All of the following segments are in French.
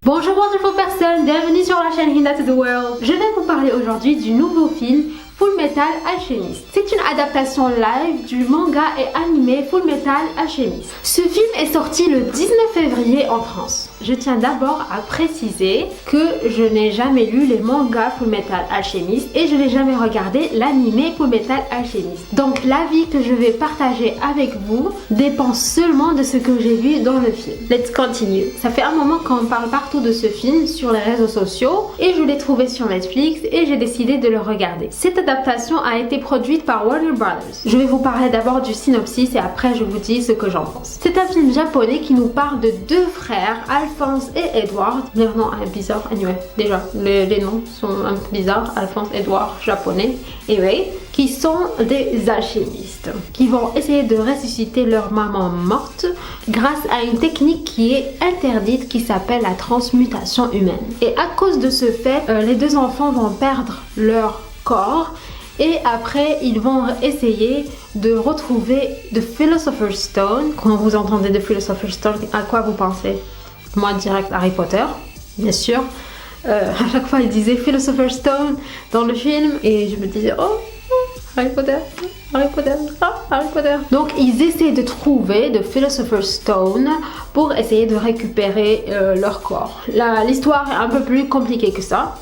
Bonjour wonderful personnes, bienvenue sur la chaîne Hinda to the World. Je vais vous parler aujourd'hui du nouveau film Full Metal Alchemist. C'est une adaptation live du manga et animé Full Metal Alchemist. Ce film est sorti le 19 février en France. Je tiens d'abord à préciser que je n'ai jamais lu les mangas Full Metal Alchemist et je n'ai jamais regardé l'animé Full Metal Alchemist. Donc l'avis que je vais partager avec vous dépend seulement de ce que j'ai vu dans le film. Let's continue. Ça fait un moment qu'on parle partout de ce film sur les réseaux sociaux et je l'ai trouvé sur Netflix et j'ai décidé de le regarder. Cette adaptation a été produite par Warner Brothers. Je vais vous parler d'abord du synopsis et après je vous dis ce que j'en pense. C'est un film japonais qui nous parle de deux frères, Alphonse et Edward. Leur nom est bizarre, anyway. Déjà, les noms sont un peu bizarres. Alphonse, Edward, japonais. Anyway, qui sont des alchimistes qui vont essayer de ressusciter leur maman morte grâce à une technique qui est interdite qui s'appelle la transmutation humaine. Et à cause de ce fait, les deux enfants vont perdre leur corps et après ils vont essayer de retrouver The Philosopher's Stone. Quand vous entendez The Philosopher's Stone, à quoi vous pensez? Moi direct Harry Potter, bien sûr. À chaque fois ils disaient Philosopher's Stone dans le film et je me disais oh Harry Potter, Harry Potter, Harry Potter. Donc ils essaient de trouver The Philosopher's Stone pour essayer de récupérer leur corps. L'histoire est un peu plus compliquée que ça,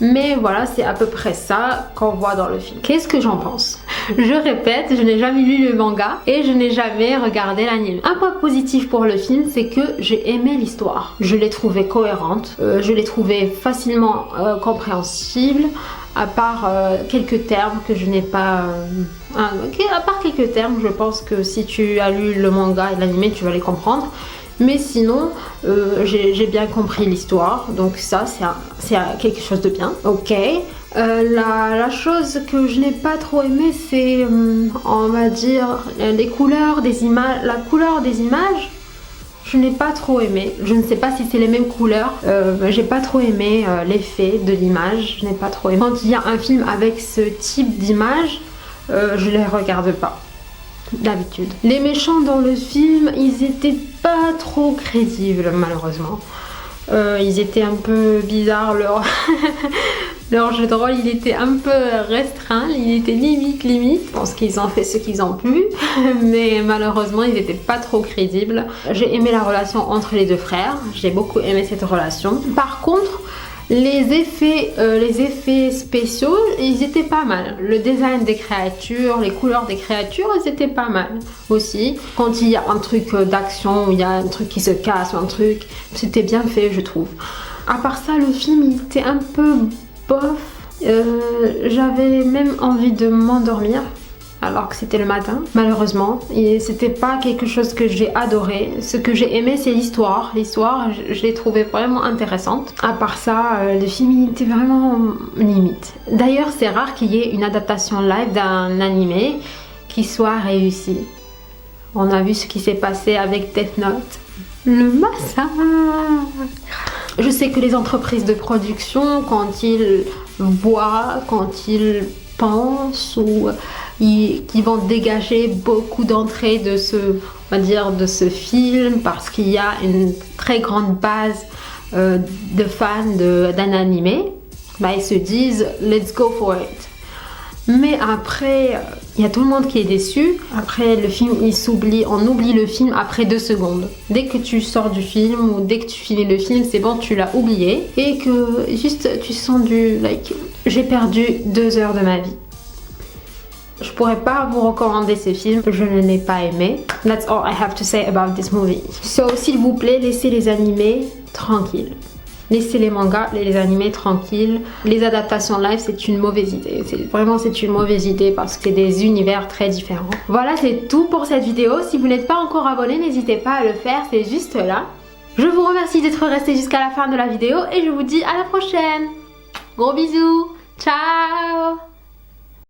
mais voilà, c'est à peu près ça qu'on voit dans le film. Qu'est-ce que j'en pense? Je répète, je n'ai jamais lu le manga et je n'ai jamais regardé l'anime. Un point positif pour le film, c'est que j'ai aimé l'histoire. Je l'ai trouvée cohérente, je l'ai trouvée facilement compréhensible, à part quelques termes que je n'ai pas... à part quelques termes, je pense que si tu as lu le manga et l'anime, tu vas les comprendre. Mais sinon, j'ai bien compris l'histoire, donc ça c'est quelque chose de bien. Ok. La chose que je n'ai pas trop aimé, c'est, on va dire, les couleurs des images. La couleur des images, je n'ai pas trop aimé. Je ne sais pas si c'est les mêmes couleurs. J'ai pas trop aimé l'effet de l'image. Je n'ai pas trop aimé. Quand il y a un film avec ce type d'image, je les regarde pas. D'habitude. Les méchants dans le film, ils étaient pas trop crédibles malheureusement. Ils étaient un peu bizarres, leur jeu de rôle il était un peu restreint, il était limite. Je pense qu'ils ont fait ce qu'ils ont pu, mais malheureusement ils n'étaient pas trop crédibles. J'ai aimé la relation entre les deux frères, j'ai beaucoup aimé cette relation. Par contre, les effets spéciaux, ils étaient pas mal. Le design des créatures, les couleurs des créatures, ils étaient pas mal aussi. Quand il y a un truc d'action, il y a un truc qui se casse, un truc, c'était bien fait, je trouve. À part ça, le film, il était un peu bof. J'avais même envie de m'endormir alors que c'était le matin, malheureusement. Et c'était pas quelque chose que j'ai adoré. Ce que j'ai aimé, c'est l'histoire. L'histoire, je l'ai trouvée vraiment intéressante. À part ça, le film, il était vraiment limite. D'ailleurs, c'est rare qu'il y ait une adaptation live d'un animé qui soit réussie. On a vu ce qui s'est passé avec Death Note. Le massacre. Je sais que les entreprises de production, quand ils voient, quand ils pensent ou qui vont dégager beaucoup d'entrées de de ce film parce qu'il y a une très grande base de fans d'un animé, bah, ils se disent let's go for it. Mais après, il y a tout le monde qui est déçu. Après le film, on oublie le film après 2 secondes. Dès que tu sors du film ou dès que tu finis le film, c'est bon, tu l'as oublié. Et que juste tu sens j'ai perdu 2 heures de ma vie. Je pourrais pas vous recommander ce film, je ne l'ai pas aimé. That's all I have to say about this movie. So, s'il vous plaît, laissez les animés tranquilles. Laissez les mangas, les animés tranquilles. Les adaptations live, c'est une mauvaise idée. C'est une mauvaise idée parce que c'est des univers très différents. Voilà, c'est tout pour cette vidéo. Si vous n'êtes pas encore abonné, n'hésitez pas à le faire, c'est juste là. Je vous remercie d'être resté jusqu'à la fin de la vidéo et je vous dis à la prochaine. Gros bisous, ciao.